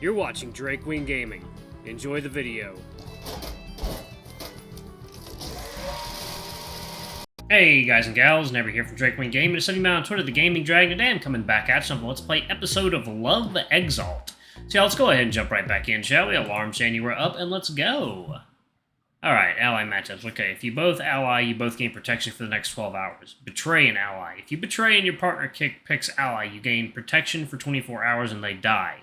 You're watching Drake Wing Gaming. Enjoy the video. Hey guys and gals, Never here from Drake Wing Gaming. It's Sunny Mountain on Twitter, the Gaming Dragon, and I'm coming back at you on the Let's Play episode of Love Exalt. So yeah, let's go ahead and jump right back in, shall we? Alarm saying you were up, and let's go. Alright, ally matchups. Okay, if you both ally, you both gain protection for the next 12 hours. Betray an ally. If you betray and your partner picks ally, you gain protection for 24 hours and they die.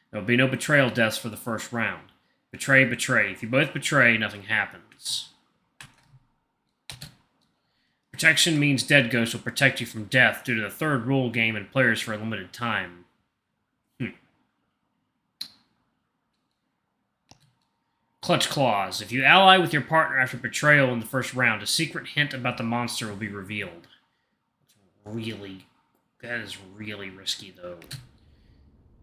There will be no betrayal deaths for the first round. Betray, betray. If you both betray, nothing happens. Protection means Dead Ghost will protect you from death due to the third rule game and players for a limited time. Clutch Claws. If you ally with your partner after betrayal in the first round, a secret hint about the monster will be revealed. That is really risky, though.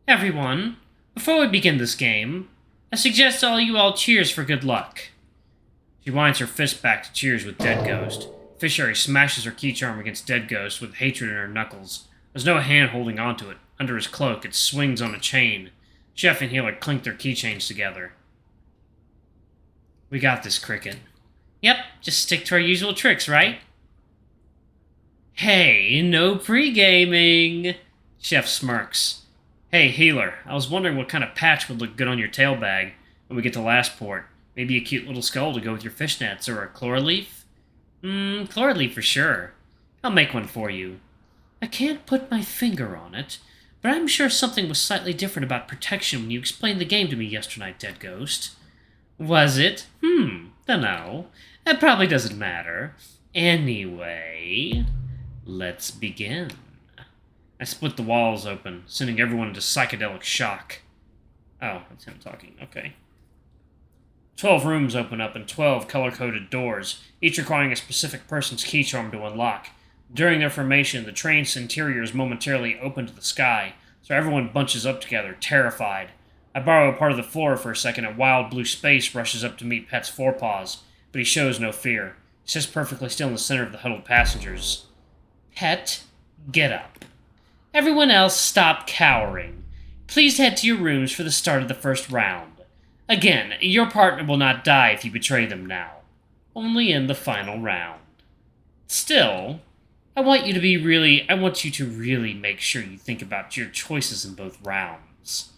Everyone, before we begin this game, I suggest you all cheers for good luck. She winds her fist back to cheers with Dead Ghost. Fishary smashes her key charm against Dead Ghost with hatred in her knuckles. There's no hand holding onto it. Under his cloak, it swings on a chain. Chef and Healer clink their keychains together. We got this, Cricket. Yep, just stick to our usual tricks, right? Hey, no pre-gaming! Chef smirks. Hey, Healer, I was wondering what kind of patch would look good on your tail bag when we get to Lastport. Maybe a cute little skull to go with your fishnets, or a chloroleaf? Chloroleaf for sure. I'll make one for you. I can't put my finger on it, but I'm sure something was slightly different about protection when you explained the game to me yesterday, Dead Ghost. Was it? Dunno. That probably doesn't matter. Anyway, let's begin. I split the walls open, sending everyone into psychedelic shock. Oh, that's him talking. Okay. 12 rooms open up and 12 color-coded doors, each requiring a specific person's key charm to unlock. During their formation, the train's interior is momentarily open to the sky, so everyone bunches up together, terrified. I borrow a part of the floor for a second, and wild blue space rushes up to meet Pet's forepaws, but he shows no fear. He sits perfectly still in the center of the huddled passengers. Pet, get up. Everyone else, stop cowering. Please head to your rooms for the start of the first round. Again, your partner will not die if you betray them now. Only in the final round. Still, I want you to really make sure you think about your choices in both rounds.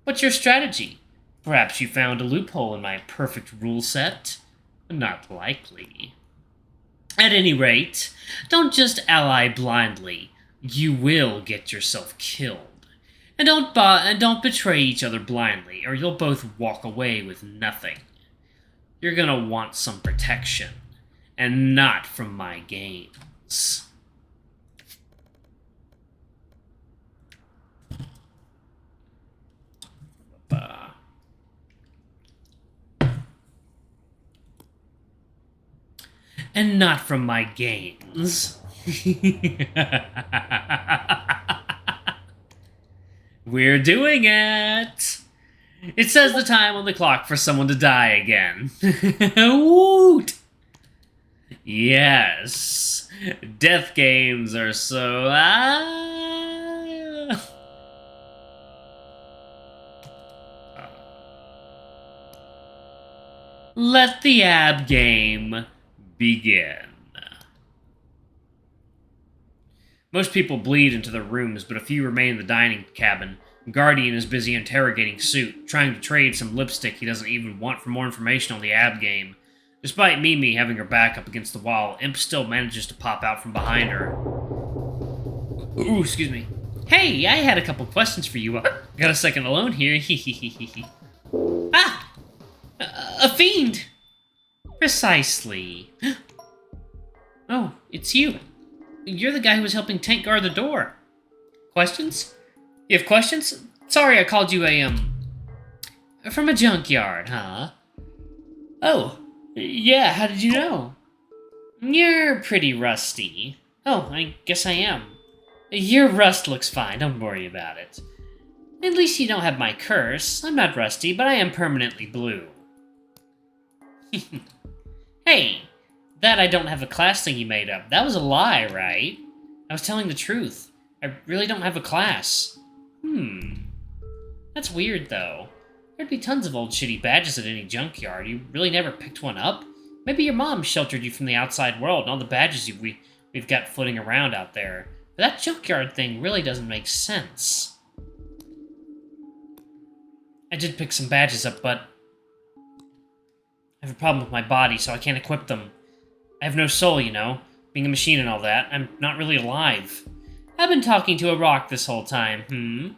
What's your strategy? Perhaps you found a loophole in my perfect rule set? Not likely. At any rate, don't just ally blindly. You will get yourself killed. And don't betray each other blindly, or you'll both walk away with nothing. You're gonna want some protection, and not from my games. And not from my games. We're doing it! It says the time on the clock for someone to die again. Woot! Yes. Death games are so... Let the ab game begin. Most people bleed into their rooms, but a few remain in the dining cabin. Guardian is busy interrogating Suit, trying to trade some lipstick he doesn't even want for more information on the ab game. Despite Mimi having her back up against the wall, Imp still manages to pop out from behind her. Ooh, excuse me. Hey, I had a couple questions for you. Got a second alone here. Ah! A fiend! Precisely. Oh, it's you. You're the guy who was helping Tank guard the door. Questions? You have questions? Sorry I called you from a junkyard, huh? Oh, yeah, how did you know? You're pretty rusty. Oh, I guess I am. Your rust looks fine, don't worry about it. At least you don't have my curse. I'm not rusty, but I am permanently blue. Hey, that I don't have a class thing you made up. That was a lie, right? I was telling the truth. I really don't have a class. That's weird, though. There'd be tons of old shitty badges at any junkyard. You really never picked one up? Maybe your mom sheltered you from the outside world and all the badges we've got floating around out there. But that junkyard thing really doesn't make sense. I did pick some badges up, but I have a problem with my body, so I can't equip them. I have no soul, you know. Being a machine and all that, I'm not really alive. I've been talking to a rock this whole time,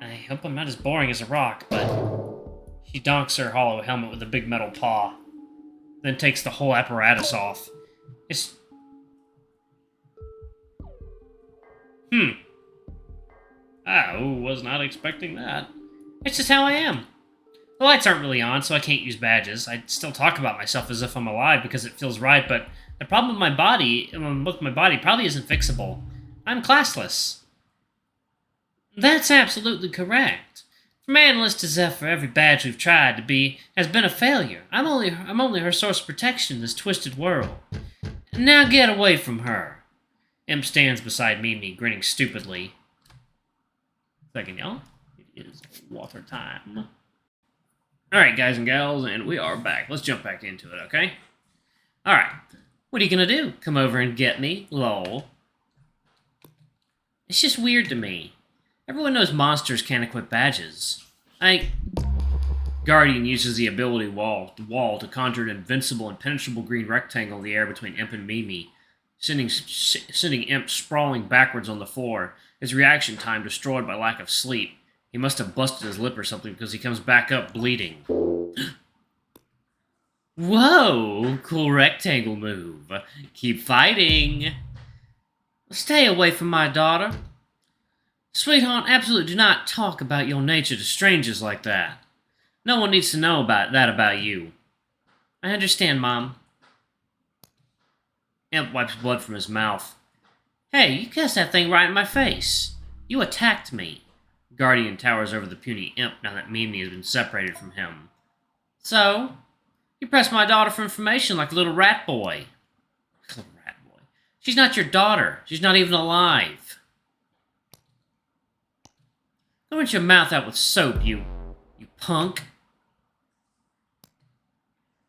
I hope I'm not as boring as a rock, but... She donks her hollow helmet with a big metal paw, then takes the whole apparatus off. It's... I was not expecting that. It's just how I am. The lights aren't really on, so I can't use badges. I still talk about myself as if I'm alive because it feels right, but the problem with my body, probably isn't fixable. I'm classless. That's absolutely correct. From analyst to Zephyr, every badge we've tried to be has been a failure. I'm only her source of protection in this twisted world. Now get away from her. Imp stands beside Mimi, grinning stupidly. Second, y'all. It is water time. Alright, guys and gals, and we are back. Let's jump back into it, okay? Alright. What are you gonna do? Come over and get me? Lol. It's just weird to me. Everyone knows monsters can't equip badges. Guardian uses the ability wall to conjure an invincible, impenetrable green rectangle in the air between Imp and Mimi, sending Imp sprawling backwards on the floor, his reaction time destroyed by lack of sleep. He must have busted his lip or something because he comes back up bleeding. Whoa! Cool rectangle move. Keep fighting. Stay away from my daughter. Sweetheart, absolutely do not talk about your nature to strangers like that. No one needs to know about you. I understand, Mom. Imp wipes blood from his mouth. Hey, you cast that thing right in my face. You attacked me. Guardian towers over the puny Imp now that Mimi has been separated from him. So? You pressed my daughter for information like a little rat boy. Little rat boy. She's not your daughter. She's not even alive. Go rinse your mouth out with soap, you punk.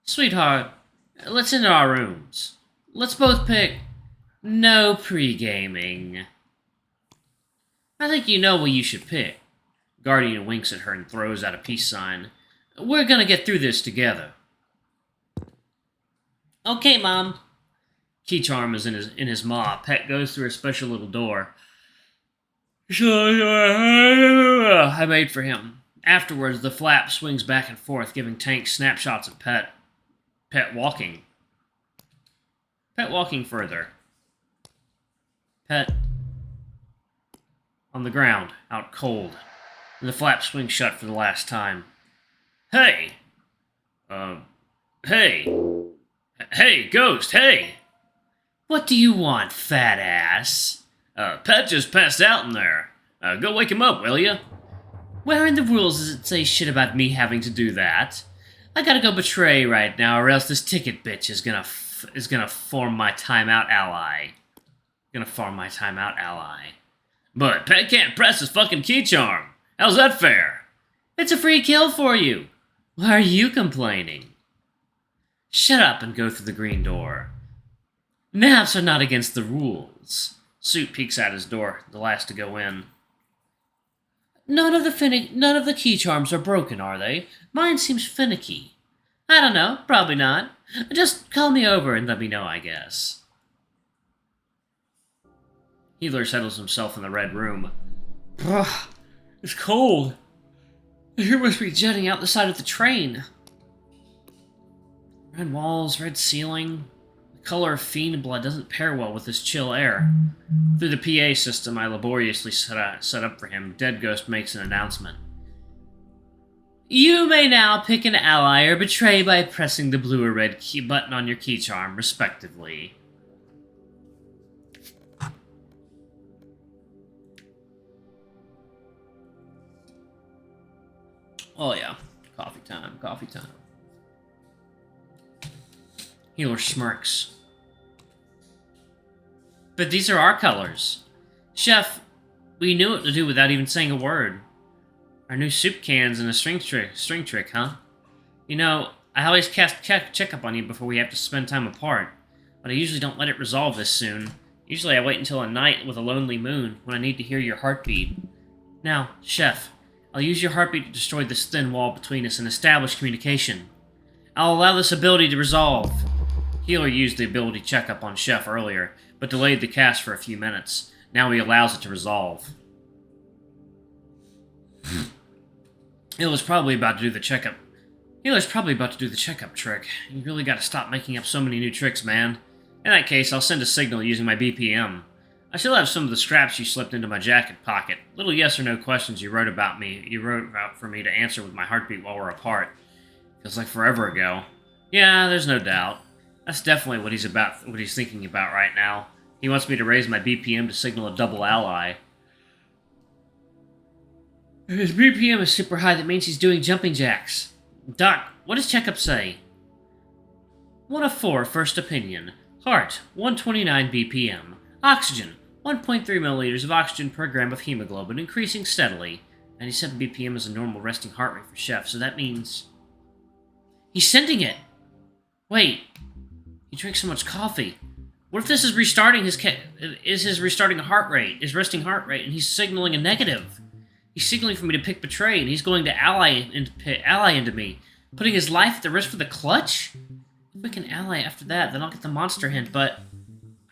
Sweetheart, let's into our rooms. Let's both pick no pre-gaming. I think you know what you should pick. Guardian winks at her and throws out a peace sign. We're gonna get through this together. Okay, Mom. Key charm is in his maw. Pet goes through a special little door I made for him. Afterwards, the flap swings back and forth, giving Tank snapshots of Pet walking. Pet walking further. Pet on the ground, out cold. And the flap swings shut for the last time. Hey! Hey, Ghost, hey! What do you want, fat ass? Pet just passed out in there. Go wake him up, will ya? Where in the rules does it say shit about me having to do that? I gotta go betray right now, or else this ticket bitch is gonna form my timeout ally. But Pet can't press his fucking key charm. How's that fair? It's a free kill for you. Why are you complaining? Shut up and go through the green door. Naps are not against the rules. Suit peeks out his door, the last to go in. None of the key charms are broken, are they? Mine seems finicky. I don't know, probably not. Just call me over and let me know, I guess. Healer settles himself in the red room. Ugh, it's cold. The air must be jetting out the side of the train. Red walls, red ceiling. The color of fiend blood doesn't pair well with this chill air. Through the PA system I laboriously set up for him, Dead Ghost makes an announcement. You may now pick an ally or betray by pressing the blue or red key button on your key charm, respectively. Oh yeah, coffee time. Healer smirks. But these are our colors. Chef, we knew what to do without even saying a word. Our new soup cans and a string trick, huh? You know, I always cast check up on you before we have to spend time apart, but I usually don't let it resolve this soon. Usually I wait until a night with a lonely moon when I need to hear your heartbeat. Now, Chef, I'll use your heartbeat to destroy this thin wall between us and establish communication. I'll allow this ability to resolve. Healer used the ability checkup on Chef earlier, but delayed the cast for a few minutes. Now he allows it to resolve. Healer's probably about to do the checkup. Healer's probably about to do the checkup trick. You really gotta stop making up so many new tricks, man. In that case, I'll send a signal using my BPM. I still have some of the scraps you slipped into my jacket pocket. Little yes or no questions you wrote about for me to answer with my heartbeat while we're apart. Feels like forever ago. Yeah, there's no doubt. That's definitely what he's thinking about right now. He wants me to raise my BPM to signal a double ally. If his BPM is super high, that means he's doing jumping jacks. Doc, what does checkup say? 1 of 4, first opinion. Heart, 129 BPM. Oxygen, 1.3 milliliters of oxygen per gram of hemoglobin, increasing steadily. 97 BPM is a normal resting heart rate for Chef, so that means... He's sending it! Wait, he drinks so much coffee. What if this is restarting his restarting heart rate, his resting heart rate, and he's signaling a negative? He's signaling for me to pick Betray, and he's going to ally into me, putting his life at the risk for the clutch? If we can ally after that, then I'll get the monster hint, but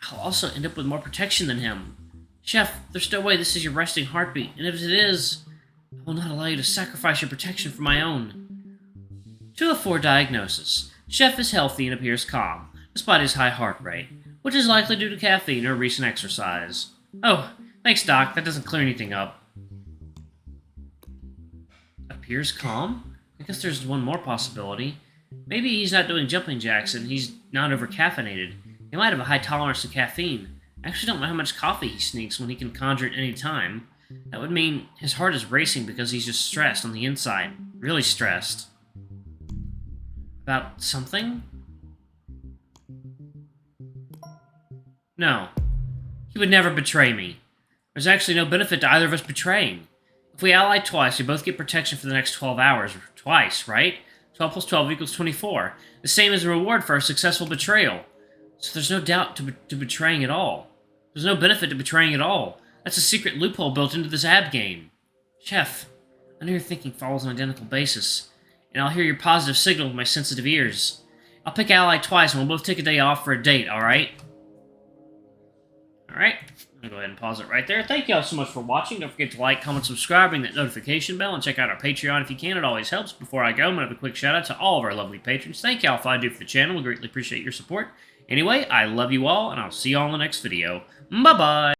I'll also end up with more protection than him. Chef, there's no way this is your resting heartbeat, and if it is, I will not allow you to sacrifice your protection for my own. 2 of 4 diagnosis. Chef is healthy and appears calm, despite his high heart rate, which is likely due to caffeine or recent exercise. Oh, thanks, Doc. That doesn't clear anything up. Appears calm? I guess there's one more possibility. Maybe he's not doing jumping jacks and he's not over-caffeinated. He might have a high tolerance to caffeine. I actually don't know how much coffee he sneaks when he can conjure at any time. That would mean his heart is racing because he's just stressed on the inside. Really stressed. About something? No. He would never betray me. There's actually no benefit to either of us betraying. If we ally twice, we both get protection for the next 12 hours. Twice, right? 12 plus 12 equals 24. The same as a reward for a successful betrayal. So there's no doubt to betraying at all. There's no benefit to betraying at all. That's a secret loophole built into this ab game. Chef, I know your thinking follows an identical basis, and I'll hear your positive signal with my sensitive ears. I'll pick ally twice, and we'll both take a day off for a date, alright? Alright, I'm going to go ahead and pause it right there. Thank you all so much for watching. Don't forget to like, comment, subscribe, ring that notification bell, and check out our Patreon if you can. It always helps. Before I go, I'm going to have a quick shout out to all of our lovely patrons. Thank you all for all you do for the channel. We greatly appreciate your support. Anyway, I love you all, and I'll see you all in the next video. Bye-bye!